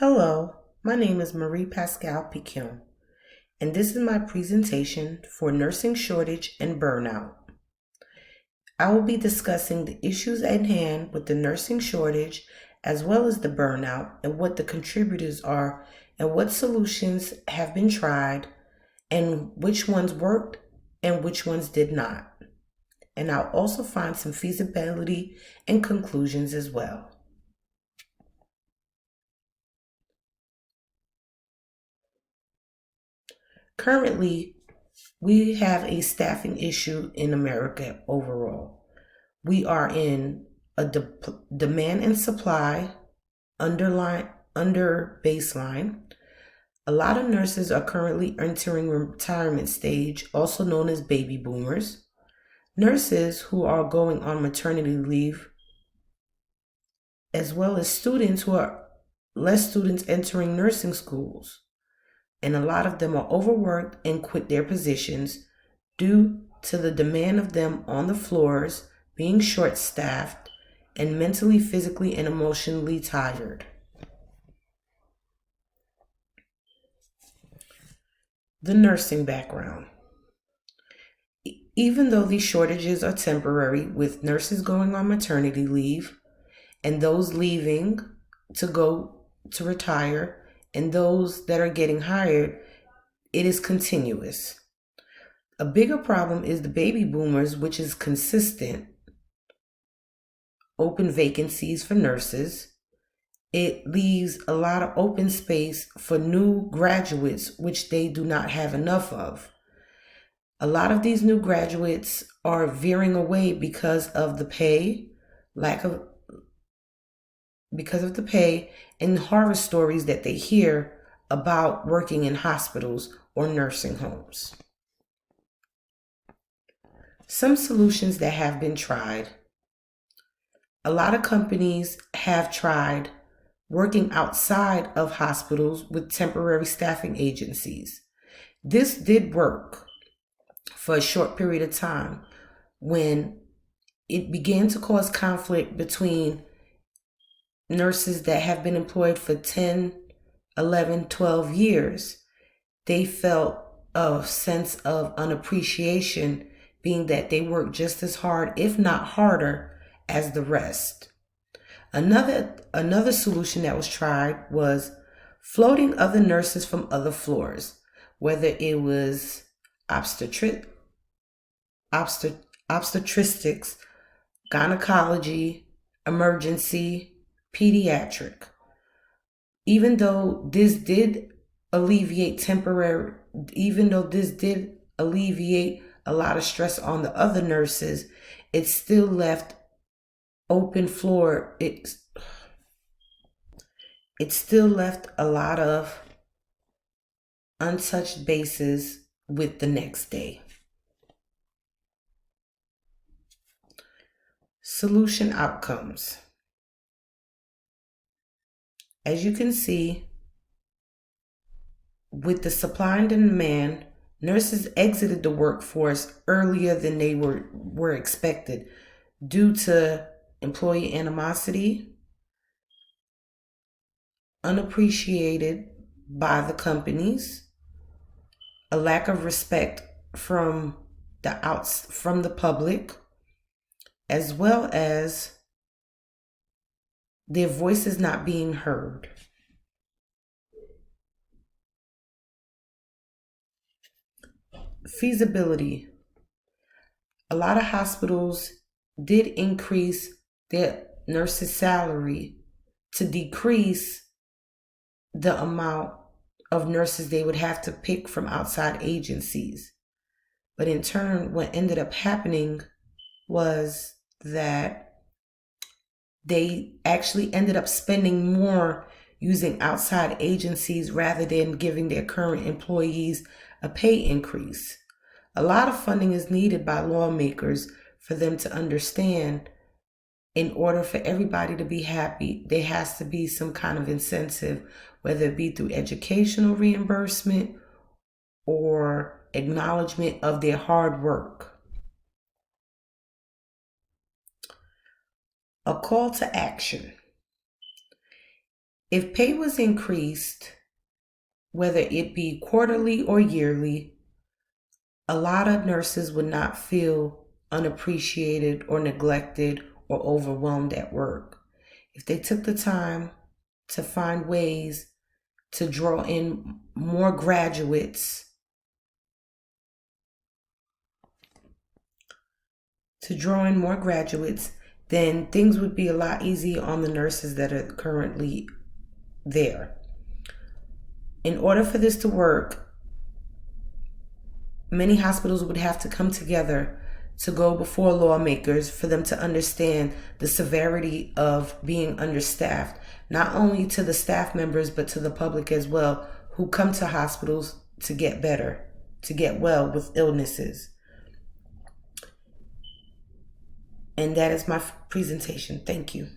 Hello, my name is Marie Pascal Piquion, and this is my presentation for nursing shortage and burnout. I will be discussing the issues at hand with the nursing shortage as well as the burnout and what the contributors are and what solutions have been tried and which ones worked and which ones did not. And I'll also find some feasibility and conclusions as well. Currently, we have a staffing issue in America overall. We are in a demand and supply under baseline. A lot of nurses are currently entering retirement stage, also known as baby boomers. Nurses who are going on maternity leave, as well as students who are less students entering nursing schools. And a lot of them are overworked and quit their positions due to the demand of them on the floors, being short-staffed, and mentally, physically, and emotionally tired. The nursing background. Even though these shortages are temporary, with nurses going on maternity leave and those leaving to go to retire, and those that are getting hired, it is continuous. A bigger problem is the baby boomers, which is consistent open vacancies for nurses. It leaves a lot of open space for new graduates, which they do not have enough of. A lot of these new graduates are veering away because of the pay, because of the pay and horror stories that they hear about working in hospitals or nursing homes. Some solutions that have been tried. A lot of companies have tried working outside of hospitals with temporary staffing agencies. This did work for a short period of time when it began to cause conflict between nurses that have been employed for 10, 11, 12 years. They felt a sense of unappreciation, being that they work just as hard, if not harder, as the rest. Another solution that was tried was floating other nurses from other floors, whether it was obstetrics, gynecology, emergency, pediatric. Even though this did alleviate a lot of stress on the other nurses, it still left open floor. It still left a lot of untouched bases with the next day. Solution outcomes. As you can see, with the supply and demand, nurses exited the workforce earlier than they were expected due to employee animosity, unappreciated by the companies, a lack of respect from the public, as well as their voices not being heard. Feasibility. A lot of hospitals did increase their nurses' salary to decrease the amount of nurses they would have to pick from outside agencies. But in turn, what ended up happening was that they actually ended up spending more using outside agencies rather than giving their current employees a pay increase. A lot of funding is needed by lawmakers for them to understand in order for everybody to be happy, there has to be some kind of incentive, whether it be through educational reimbursement or acknowledgement of their hard work. A call to action. If pay was increased, whether it be quarterly or yearly, a lot of nurses would not feel unappreciated or neglected or overwhelmed at work. If they took the time to find ways to draw in more graduates, then things would be a lot easier on the nurses that are currently there. In order for this to work, many hospitals would have to come together to go before lawmakers for them to understand the severity of being understaffed, not only to the staff members, but to the public as well, who come to hospitals to get better, to get well with illnesses. And that is my presentation. Thank you.